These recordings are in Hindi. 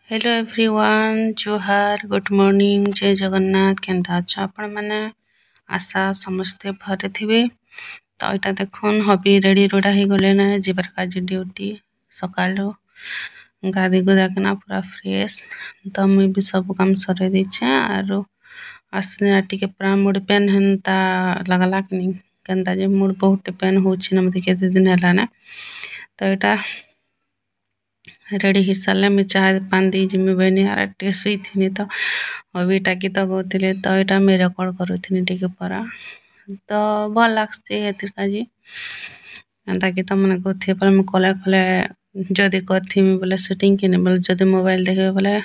हेलो एवरीवन जोहार गुड मॉर्निंग जय जगन्नाथ केनता अच्छा आपण माने आशा समस्ते भरे थिबे तो एटा देखुन हबी रेडी रोडा ही गले ना जीवर काज ड्यूटी सकाळो गादी गुदा केना पूरा फ्रेश तो मुई भी सब काम सरे दिछे आरो असने टिके पूरा मूड पेन हनता लगला कि नहीं केनता जे मूड बहुत पेन होछि न मते केते दिन हला ना तो एटा रेडी हिसाले मैं चाय पान दी जिम्मे बनी आर टेस्ट हुई थी तो अभी टाकी तो गोतिले तो एटा मैं रेकॉर्ड करूथिनी टिके परा तो भल लागसे हेतिर काजी ताकि तो मने गोथे पर मैं कले कले जदी करथिमी बोले शूटिंग किने बोले जदी मोबाइल देखबे बोले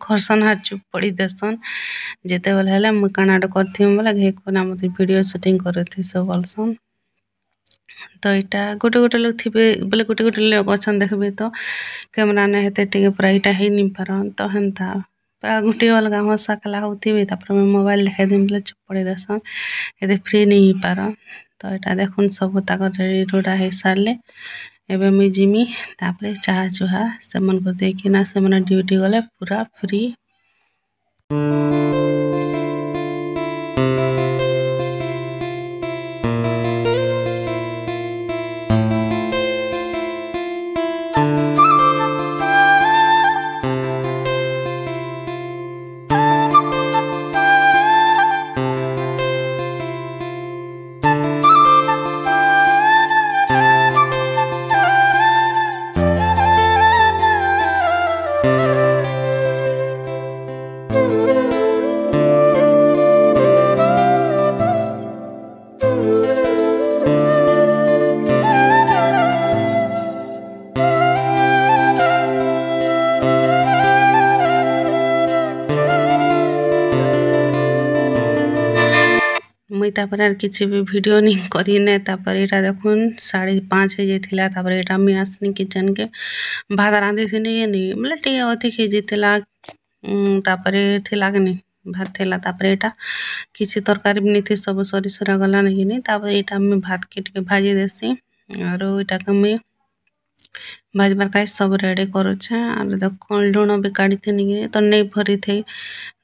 खरसन हाथ चुप पड़ी देसन जेते बोले हला मैं कानाडा करथिमी बोले घे कोना मते वीडियो शूटिंग करथि सब बोलसन तो एटा गोटे गोटे लोग थिबे बोले गोटे गोटे लोग अछन देखबे तो कैमरा ने हेते टिके पूरा इटा ही नि पारन तो हेनता पूरा गुटे अलगा हंसा कला होथिबे तापर मैं मोबाइल देखाइ देम बोले चुप पड़ी देसन एते फ्री नहीं पारन तो एटा देखुन सब ताक रेडी रोडा हे सारले एबे मैं जिमी तापर चाहा चुहा सेमन को देखिना सेमन ड्यूटी गले पूरा फ्री मुई तापर आर किछि भी वीडियो नहीं करिने तापर एटा देखुन 5:30 हे जेथिला तापर एटा मी आसनी किचन के भात रांधि थिनी नि मतलब टे अधिक हे जेथिला तापर थिला कि भात थिला तापर एटा किछि तरकारी भी नहीं थी सब सरी सरा गला नहीं तापर एटा मी भात के टिके भाजी देसी और एटा के मी भाजबार काई सब रेडी करूछे और देखो लुण भी काढ़ी थिनी तो नहीं भरी थे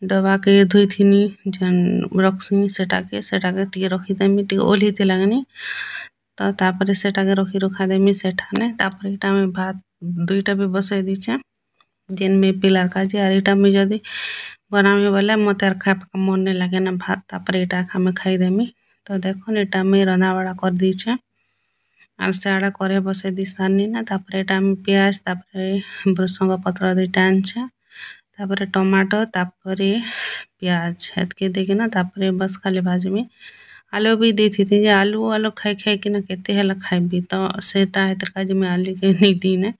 डबा के धुई थिनी जन रखसी सेटा के टिके रखी देमी टिके ओली थी लागनी तो तापर सेटा के रखी रखा देमी सेठा ने तापर एटा में भात दुईटा भी बसाई दीछे जेन में पिलार काजे और एटा में जदी बनामी बोले मते आर खाए मन नहीं लागे ना भात तापर एटा खामे खाई देमी तो देखो एटा में रंधा बड़ा कर दीछे और सेड़ा करे बसे दिसानी ना तापर एटा में प्याज तापर भृसंग पत्र दुईटा आनछे तापर टमाटो तापर प्याज हेतके देके ना तापर बस खाली भाजमी आलू भी देथी थी जे आलू खाई खाई कि ना केते हला खाइबी तो सेटा हेतर काजे में आलू के नहीं दीने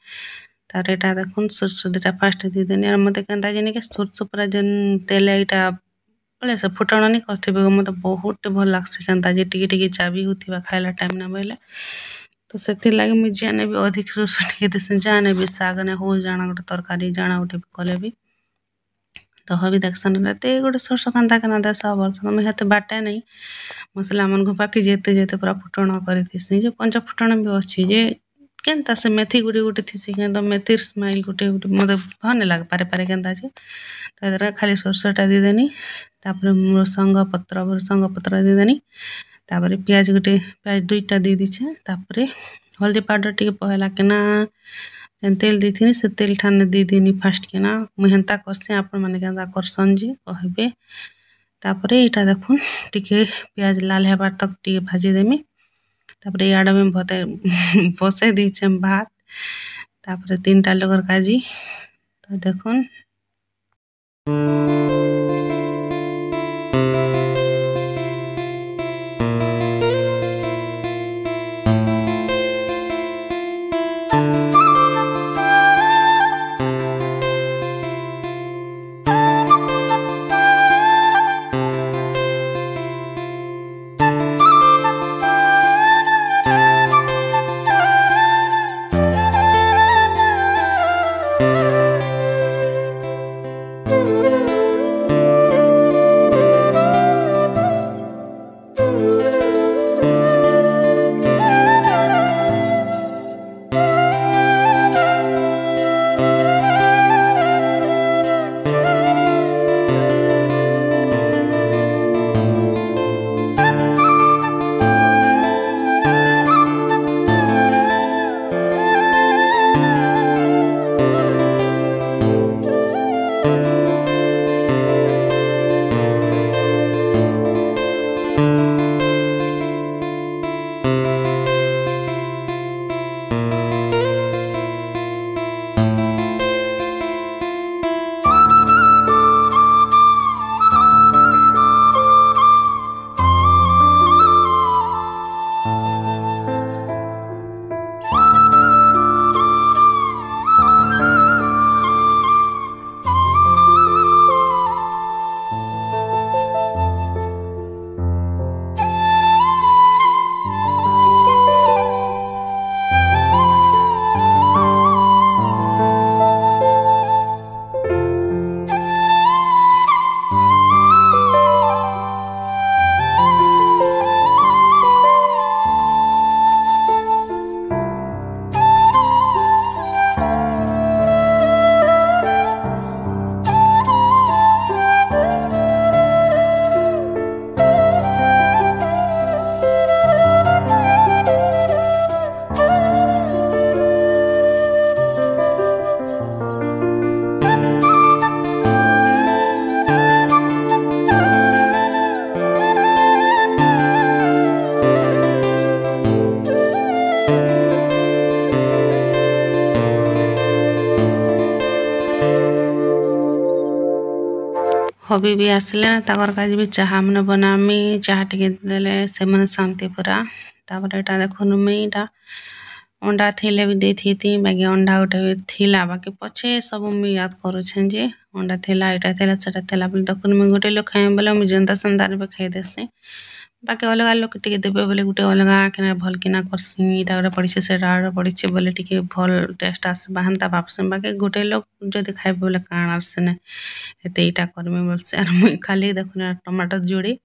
तार एटा देखुन सुरसु दुटा फास्ट दी देनी और मते केनता जेनी के सुरसु पूरा जन तेल एटा बोले से फुटण नहीं करथिबे मते बहुत भल लागसे केनता जे टिके टिके चाबी होथिबा खाइला टाइम ना बोले तो सेति लागे मुझे जाने भी अधिक सुरसु टिके देसन जाने भी साग ने हो जाना गोटे तरकारी जाना गोटे कले भी तो हबी देखसन रहते गोटे सरसो कांदा केना देसा बोलसन मैं हेते बाटे नहीं मसला मन घुपाकी जेते जेते पूरा फुटण करिथिसी जे पंच फुटण भी अछि जे केनता से मेथी गुडी गुडी थिसी के तो मेथीर स्माइल गुटे गुटे मते भने लागे पारे पारे केनता जे तो एदरा खाली सरसोटा दी देनी तापर भृसंग पत्र दी देनी तापर प्याज दुईटा दी दीछे तापर हल्दी पाउडर टिके पहला केना तेल दी थी से तेल ठाने दी दीनी फास्ट केना मुई हेनता करसे आपण माने केनता करसन जे कहबे तापर एटा देखुन टिके प्याज लाल हेबार तक टिके भाजी देमी तापर याडा में भते बसे दीछे भात तापर 3टा लोगर काजी तो देखुन हबी भी आसले ताकर काज भी चाहा मैंने बनामी चाहा टिके देले से मन शांति पूरा तापर एटा देखुन मुई एटा अंडा थिले भी देथी बाकी अंडा गोटे थिला बाकी पछे सब मुई याद करूछे जे अंडा थिला एटा थिला सेटा थिला बोले देखुन मुई गोटे लोक खाए बोले मुई जनता संदार भी खाई देसी बाकी अलग लोक टिके देबे बोले गोटे अलग किना भल किना करसी एटा गोटे पड़िछे सेटा गोटे पड़िछे बोले टिके भल टेस्ट आसे बाहनता भाबसे बाकी गोटे लोक जदि खाइबे बोले काण आसे ना एते एटा करमे बोलसे आर मुई खाली देखुन टमाटर जोड़ी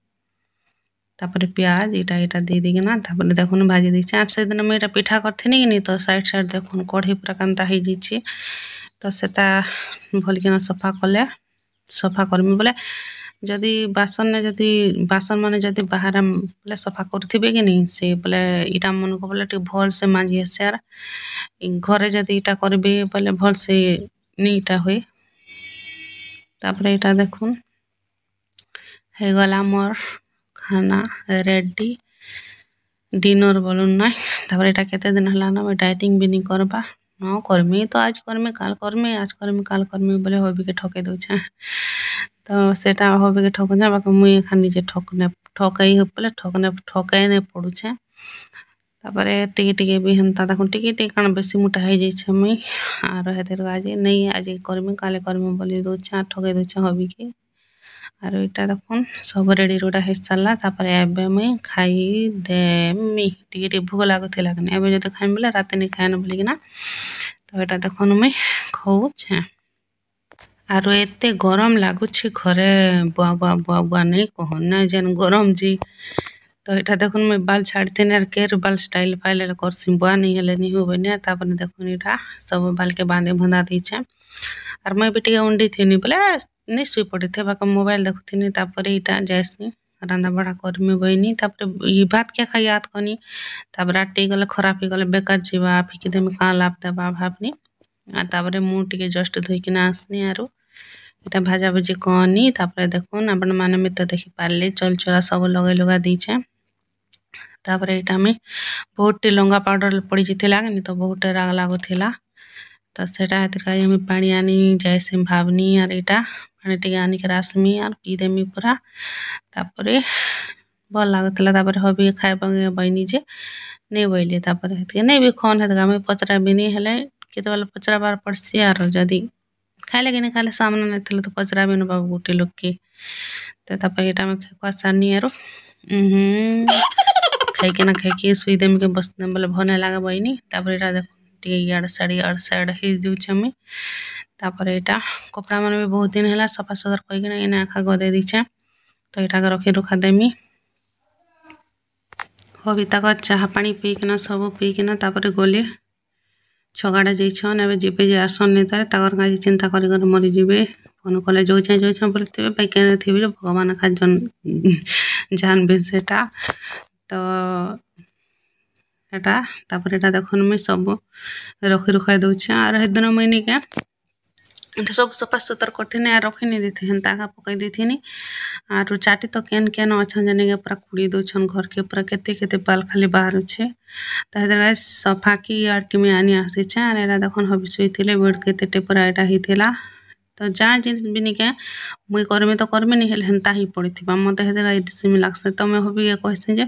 तापर प्याज एटा एटा दे दिना तापर देखुन भाजी दीछे आर से दिन मुई एटा पिठा करथिनी कि नहीं तो साइड साइड देखुन कढ़ी पूरा कांता हो जाइए तो सेटा भल किना सफा कले सफा करमी बोले जदि बासन माने जदि बाहर बोले सफा करथिबे कि नहीं से बोले इटा मन को बोले भल से मांजी आसे आर घरे जदि इटा करबे बोले भल से नहीं इटा हुए तापर एटा देखुन हे गला मोर खाना रेडी डिनर बोलून ना तापर एटा केते दिन हला ना मैं डाइटिंग भी नहीं करबा हाँ करमी तो आज करमी काल करमी आज करमी काल करमी बोले हबी के ठके दउछे तो सेटा हबी के ठक जा बाकी मुई खान निजे ठकई बोले ठकाई ने पड़ुछे तापरे टिके टिके भी हंता देखुन टिके टिके कान बेसी मोटा हो जाइछे मुई आर हेतिर आज नहीं आज करमी काले करमी बोली दउछे ठके दउछे हबी के आर एटा देखुन सब रेडी रोडा हो सारा तापर एबे मुई खाई देमी टिके टिके भूख लागुथिला कि एबे जदि खाइम बोले राते नहीं खाएन बोली कि ना तो एटा देखुन मुई खाऊछे आरो एते गरम लागुछि घरे बुआ नहीं कहन ना जेन गरम जी तो एटा देखुन मुई बाल छाड़ते आर केर बाल स्टाइल फाइल करसी बुआ नहीं हेले नहीं होबे ना तापर देखुन एटा सब बाल के बांधे भुंदा दीछे आर मैं भी टिके उंडी थिनी बोले नहीं शुई पड़ी थे बाका मोबाइल देखुथिनी तापर एटा जाइसनी रांदा बड़ा करमी बइनी तापर ई भात क्या खाई याद कनी तापर आटी गले खराब ही गले बेकार जीवा फिकी देमी का लाभ देबा भाबनी आ तापर मु टिके जस्ट धोइकिना आसनी आरो एटा भाजा भुजी कनी तापर देखुन आपण माने में तो देखि पारले चल चला सब लगे लगा दीछे तापर एटा में बहुत लंगा पाउडर पड़ी जिथिला कि तो बहुत राग लागुथिला तो सेटा हेतिर काई हम पानी आनी जैसे भावनी आर एटा पानी टिके आनी के रासमी आर पी देमी पूरा तापरे भल लागुथिला तापर हबी खाइबा बइनी जे नहीं बइले तापर हेतिर नहीं भी खन हेतिर हम पचरा भी नहीं हेले केते वाला पचरा बार पड़सी आर जदी खाइले कि नहीं खाइले सामने नहीं थिले तो पचरा भी न बाबू गोटे लोग के तो तापर एटा में खेकवा सानी आरो खाइके सुई देम के बस बोले भने लागे बइनी तापर एटा देखो टिके यार साइड ही जुछे मी तापर एटा कपड़ा मन भी बहुत दिन हैला सफा सुतर कइके ना एने आखा गदे दीछे तो एटा के रखी रुखा देमी हबी तक चाहा पानी पीकिना सब पीकिना तापर गले छगाड़ा जाइछन एबे जीबे जे आसन नहीं तारे ताकर काजी चिंता करी कर मरी जीबे फोन कले जोइछे बोलते बैके थिबे भगवान खा जानबे सेटा तो एटा तापर एटा देखुन मुई सब रखी रुखा दउछे आर हेदिन मुई निके एटा सब सफा सुतर करथिनी आर रखी नहीं देथि हेंता का पकई देथिनी आर चाटी तो केन केन अछन जने के पूरा कुड़ी दउछन घर के पूरा केते केते बाल खाली बाहर छे तो हेदर सफा की आर कि में आनी आसी छे आर एटा देखुन हबी सुइथिले बेड के तेटे पूरा एटा हिथिला तो जहाँ जिनिस भी निके मुई करमी तो करमी नहीं हेले हेंता ही पड़िथिबा मते हेदर इडसिमी लागसे तो मैं हबी ये कहसे जे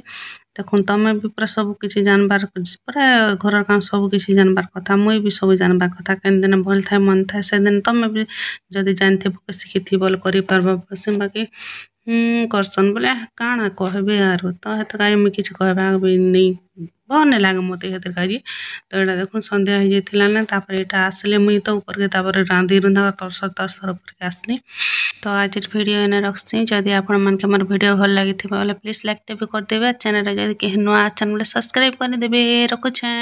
देखुन तमे भी पूरा सब किछि जानबार पूरा घर काम सब किछि जानबार कथा मुई भी सब जानबार कथा केन दिन भल थाए मन थाए से दिन तमे भी जदि जानथिबो सिखिथि बोल करि पारबा बसे बाकी करसन बोले काना कहबे आरो तो हेतर काई मुई किछि कहबा भी नहीं भल नहीं लागे मते हेतर काजी तो एटा देखुन संध्या हो जाइथिला ना तापर एटा आसले मुई तो ऊपर के तापर रांधी रुंधा तरसर ऊपर के आसनी तो आज वीडियो एने रखसी जदि आपण मन के हमर वीडियो भल लागि थिबा प्लीज लाइक भी कर देबे चैनल जदि के नुआ चैनल सब्सक्राइब कर देबे रखुछे।